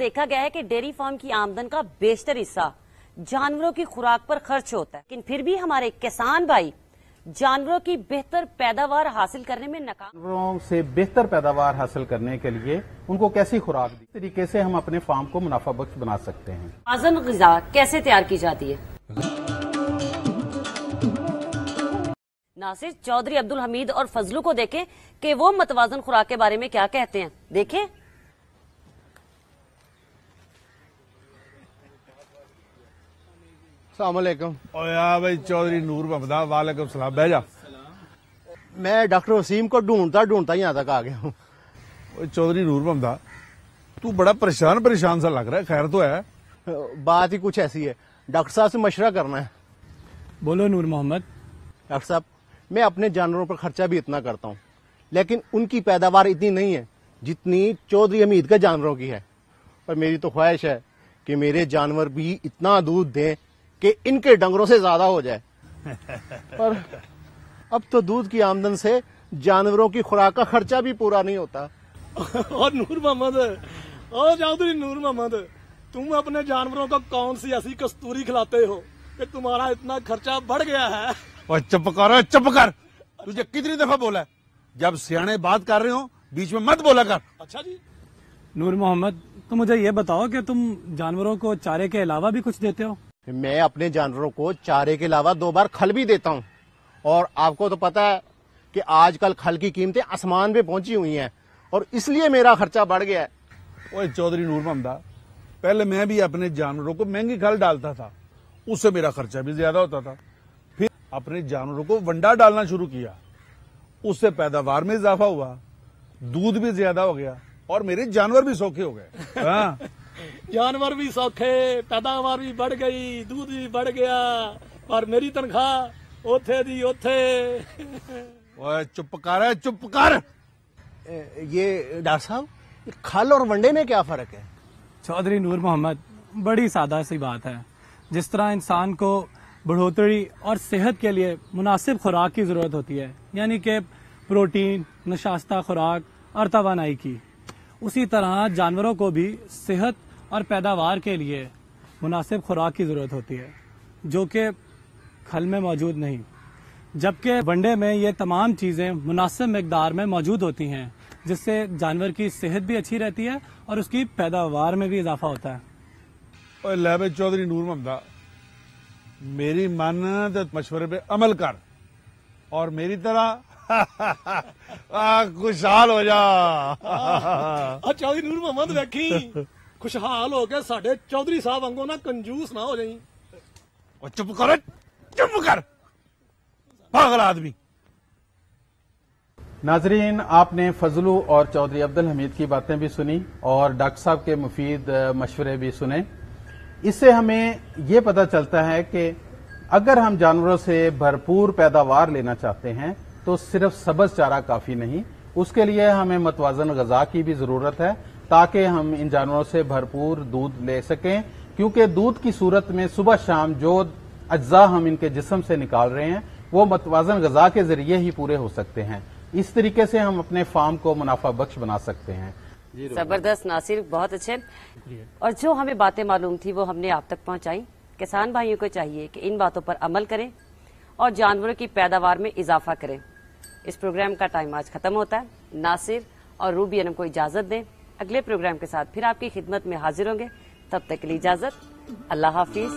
देखा गया है कि डेयरी फार्म की आमदन का बेशतर हिस्सा जानवरों की खुराक पर खर्च होता है, लेकिन फिर भी हमारे किसान भाई जानवरों की बेहतर पैदावार हासिल करने में नाकाम। जानवरों से बेहतर पैदावार हासिल करने के लिए उनको कैसी खुराक दी, इस तरीके से हम अपने फार्म को मुनाफा बख्श बना सकते हैं। मुतवाज़न ग़िज़ा कैसे तैयार की जाती है? नासिर चौधरी अब्दुल हमीद और फजलू को देखें कि वो मुतवाज़न खुराक के बारे में क्या कहते हैं। देखें। अस्सलामुअलैकुम। भाई चौधरी नूर मोहम्मद, वालेकुम सलाम। बह जा। मैं डॉक्टर वसीम को ढूंढता यहाँ तक आ गया हूँ। चौधरी नूर मोहम्मद, तू बड़ा परेशान सा लग रहा है, खैर तो है? बात ही कुछ ऐसी है, डॉक्टर साहब से मशवरा करना है। बोलो नूर मोहम्मद। डॉक्टर साहब, मैं अपने जानवरों पर खर्चा भी इतना करता हूँ, लेकिन उनकी पैदावार इतनी नहीं है जितनी चौधरी हमीद के जानवरों की है। और मेरी तो ख्वाहिश है कि मेरे जानवर भी इतना दूध दें कि इनके डंगरों से ज्यादा हो जाए। और अब तो दूध की आमदन से जानवरों की खुराक का खर्चा भी पूरा नहीं होता। और नूर मोहम्मद, और चौधरी नूर मोहम्मद, तुम अपने जानवरों को कौन सी ऐसी कस्तूरी खिलाते हो कि तुम्हारा इतना खर्चा बढ़ गया है? और चुप कर। तुझे कितनी दफा बोला है, जब सियाने बात कर रहे हो बीच में मत बोला कर। अच्छा जी। नूर मोहम्मद, तो मुझे ये बताओ कि तुम जानवरों को चारे के अलावा भी कुछ देते हो? मैं अपने जानवरों को चारे के अलावा 2 बार खल भी देता हूँ। और आपको तो पता है कि आजकल खल की कीमतें आसमान पे पहुंची हुई हैं, और इसलिए मेरा खर्चा बढ़ गया है। ओए चौधरी नूर मोहम्मद, पहले मैं भी अपने जानवरों को महंगी खल डालता था, उससे मेरा खर्चा भी ज्यादा होता था। फिर अपने जानवरों को वंडा डालना शुरू किया, उससे पैदावार में इजाफा हुआ, दूध भी ज्यादा हो गया और मेरे जानवर भी सौखे हो गए। हाँ। जानवर भी सौखे, पैदावार भी बढ़ गई, दूध भी बढ़ गया, और मेरी तनख्वाह ओथे दी ओथे। ओए चुप कर। ये डॉक्टर साहब, खल और वंडे में क्या फर्क है? चौधरी नूर मोहम्मद, बड़ी सादा सी बात है। जिस तरह इंसान को बढ़ोतरी और सेहत के लिए मुनासिब खुराक की जरूरत होती है, यानी कि प्रोटीन, नशास्ता खुराक और तवानाई की, उसी तरह जानवरों को भी सेहत और पैदावार के लिए मुनासिब खुराक की जरूरत होती है, जो कि खल में मौजूद नहीं। जबकि वंडे में ये तमाम चीजें मुनासिब मिकदार में मौजूद होती हैं, जिससे जानवर की सेहत भी अच्छी रहती है और उसकी पैदावार में भी इजाफा होता है। ओए ले चौधरी नूर मोहम्मद, मेरी मान मशवरे पे अमल कर और मेरी तरह खुशहाल हो जा। चौधरी नूर मोहम्मद, देखी खुशहाल हो के साडे चौधरी साहब वांगू ना कंजूस ना हो जाई। चुप कर पागल आदमी। नाजरीन, आपने फजलू और चौधरी अब्दुल हमीद की बातें भी सुनी और डॉक्टर साहब के मुफीद मशवरे भी सुने। इससे हमें ये पता चलता है कि अगर हम जानवरों से भरपूर पैदावार लेना चाहते हैं तो सिर्फ सब्ज चारा काफी नहीं, उसके लिए हमें मुतवाज़न ग़िज़ा की भी जरूरत है, ताकि हम इन जानवरों से भरपूर दूध ले सकें। क्योंकि दूध की सूरत में सुबह शाम जो अज्जा हम इनके जिस्म से निकाल रहे हैं वो मुतवाज़न ग़िज़ा के जरिए ही पूरे हो सकते हैं। इस तरीके से हम अपने फार्म को मुनाफा बख्श बना सकते हैं। जबरदस्त नासिर, बहुत अच्छे। और जो हमें बातें मालूम थी वो हमने आप तक पहुंचाई। किसान भाइयों को चाहिए कि इन बातों पर अमल करें और जानवरों की पैदावार में इजाफा करें। इस प्रोग्राम का टाइम आज खत्म होता है। नासिर और रूबी अनम को इजाजत दें। अगले प्रोग्राम के साथ फिर आपकी खिदमत में हाजिर होंगे। तब तक के लिए इजाजत। अल्लाह हाफिज।